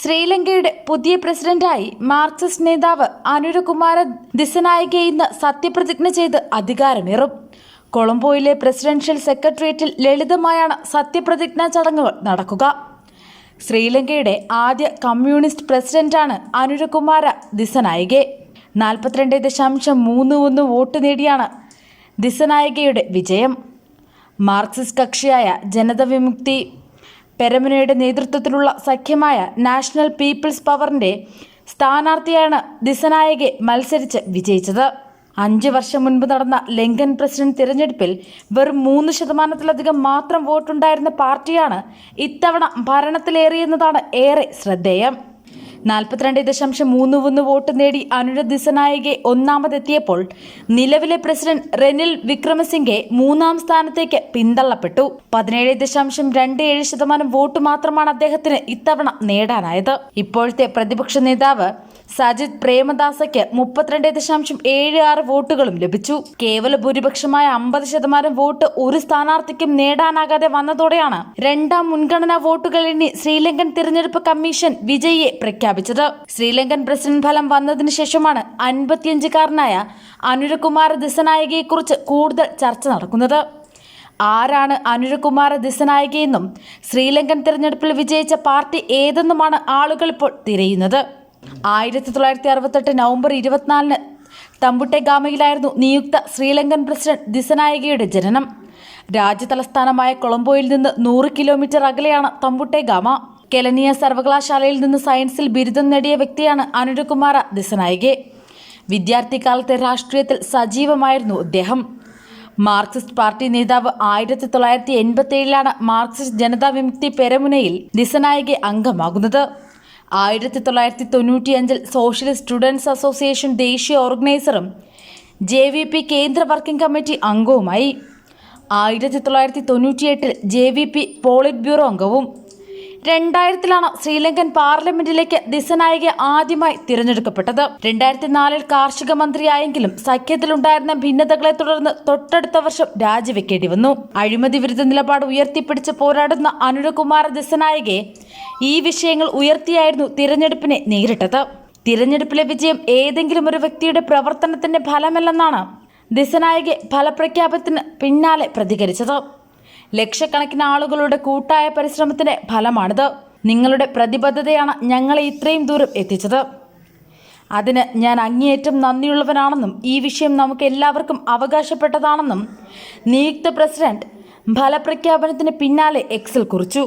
ശ്രീലങ്കയുടെ പുതിയ പ്രസിഡന്റായി മാർക്സിസ്റ്റ് നേതാവ് അനുരകുമാര ദിസനായകെ ഇന്ന് സത്യപ്രതിജ്ഞ ചെയ്ത് അധികാരമേറും. കൊളംബോയിലെ പ്രസിഡൻഷ്യൽ സെക്രട്ടേറിയറ്റിൽ ലളിതമായാണ് സത്യപ്രതിജ്ഞാ ചടങ്ങുകൾ നടക്കുക. ശ്രീലങ്കയുടെ ആദ്യ കമ്മ്യൂണിസ്റ്റ് പ്രസിഡന്റാണ് അനുരകുമാര ദിസനായകെ. 42.31 വോട്ട് നേടിയാണ് ദിസനായകയുടെ വിജയം. മാർക്സിസ്റ്റ് കക്ഷിയായ ജനത വിമുക്തി പെരമുനയുടെ നേതൃത്വത്തിലുള്ള സഖ്യമായ നാഷണൽ പീപ്പിൾസ് പവറിന്റെ സ്ഥാനാർത്ഥിയാണ് ദിസനായകെ മത്സരിച്ച് വിജയിച്ചത്. 5 വർഷം മുൻപ് നടന്ന ലങ്കൻ പ്രസിഡന്റ് തിരഞ്ഞെടുപ്പിൽ വെറും 3% മാത്രം വോട്ടുണ്ടായിരുന്ന പാർട്ടിയാണ് ഇത്തവണ ഭരണത്തിലേറിയെന്നതാണ് ഏറെ ശ്രദ്ധേയം. 42.31 വോട്ട് നേടി അനുര ദിസനായകെ ഒന്നാമതെത്തിയപ്പോൾ നിലവിലെ പ്രസിഡന്റ് റെനിൽ വിക്രമസിംഗെ 3-ാം സ്ഥാനത്തേക്ക് പിന്തള്ളപ്പെട്ടു. 17.27% വോട്ട് മാത്രമാണ് അദ്ദേഹത്തിന് ഇത്തവണ നേടാനായത്. ഇപ്പോഴത്തെ പ്രതിപക്ഷ നേതാവ് സജിത് പ്രേമദാസയ്ക്ക് 32.76 വോട്ടുകളും ലഭിച്ചു. കേവല ഭൂരിപക്ഷമായ 50% വോട്ട് ഒരു സ്ഥാനാർത്ഥിക്കും നേടാനാകാതെ വന്നതോടെയാണ് 2ാം മുൻഗണനാ വോട്ടുകൾ എണ്ണി ശ്രീലങ്കൻ തിരഞ്ഞെടുപ്പ് കമ്മീഷൻ വിജയിയെ പ്രഖ്യാപിച്ചത്. ശ്രീലങ്കൻ പ്രസിഡന്റ് ഫലം വന്നതിനു ശേഷമാണ് 55-കാരനായ അനുരകുമാര ദിസനായകയെക്കുറിച്ച് കൂടുതൽ ചർച്ച നടക്കുന്നത്. ആരാണ് അനുരകുമാര ദിസനായകയെന്നും ശ്രീലങ്കൻ തിരഞ്ഞെടുപ്പിൽ വിജയിച്ച പാർട്ടി ഏതെന്നുമാണ് ആളുകൾ ഇപ്പോൾ തിരയുന്നത്. 1968 നവംബർ 24 തമ്പുട്ടെഗാമയിലായിരുന്നു നിയുക്ത ശ്രീലങ്കൻ പ്രസിഡന്റ് ദിസനായകയുടെ ജനനം. രാജ്യതലസ്ഥാനമായ കൊളംബോയിൽ നിന്ന് 100 കിലോമീറ്റർ അകലെയാണ് തമ്പുട്ടെഗാമ. കെലനിയ സർവകലാശാലയിൽ നിന്ന് സയൻസിൽ ബിരുദം നേടിയ വ്യക്തിയാണ് അനുരകുമാര ദിസനായകെ. വിദ്യാർത്ഥിക്കാലത്തെ രാഷ്ട്രീയത്തിൽ സജീവമായിരുന്നു അദ്ദേഹം. മാർക്സിസ്റ്റ് പാർട്ടി നേതാവ് 1987 മാർക്സിസ്റ്റ് ജനതാ വിമുക്തി പെരമുനയിൽ ദിസനായകെ അംഗമാകുന്നത്. 1995 സോഷ്യലിസ്റ്റ് സ്റ്റുഡൻസ് അസോസിയേഷൻ ദേശീയ ഓർഗനൈസറും JVP കേന്ദ്ര വർക്കിംഗ് കമ്മിറ്റി അംഗവുമായി. 1998 JVP പോളിറ്റ് ബ്യൂറോ അംഗവും. 2000 ശ്രീലങ്കൻ പാർലമെന്റിലേക്ക് ദിസനായകെ ആദ്യമായി തിരഞ്ഞെടുക്കപ്പെട്ടത്. 2004 കാർഷിക മന്ത്രിയായെങ്കിലും സഖ്യത്തിലുണ്ടായിരുന്ന ഭിന്നതകളെ തുടർന്ന് തൊട്ടടുത്ത വർഷം രാജിവെക്കേണ്ടി വന്നു. അഴിമതി വിരുദ്ധ നിലപാട് ഉയർത്തിപ്പിടിച്ച് പോരാടുന്ന അനുരകുമാര ദിസനായകെ ഈ വിഷയങ്ങൾ ഉയർത്തിയായിരുന്നു തിരഞ്ഞെടുപ്പിനെ നേരിട്ടത്. തിരഞ്ഞെടുപ്പിലെ വിജയം ഏതെങ്കിലും ഒരു വ്യക്തിയുടെ പ്രവർത്തനത്തിന്റെ ഫലമല്ലെന്നാണ് ദിസനായകെ ഫലപ്രഖ്യാപനത്തിന് പിന്നാലെ പ്രതികരിച്ചത്. ലക്ഷക്കണക്കിന് ആളുകളുടെ കൂട്ടായ പരിശ്രമത്തിന്റെ ഫലമാണിത്. നിങ്ങളുടെ പ്രതിബദ്ധതയാണ് ഞങ്ങളെ ഇത്രയും ദൂരം എത്തിച്ചത്. അതിന് ഞാൻ അങ്ങേയറ്റം നന്ദിയുള്ളവനാണെന്നും ഈ വിഷയം നമുക്ക് എല്ലാവർക്കും അവകാശപ്പെട്ടതാണെന്നും നിയുക്ത പ്രസിഡന്റ് ഫലപ്രഖ്യാപനത്തിന് പിന്നാലെ എക്സിൽ കുറിച്ചു.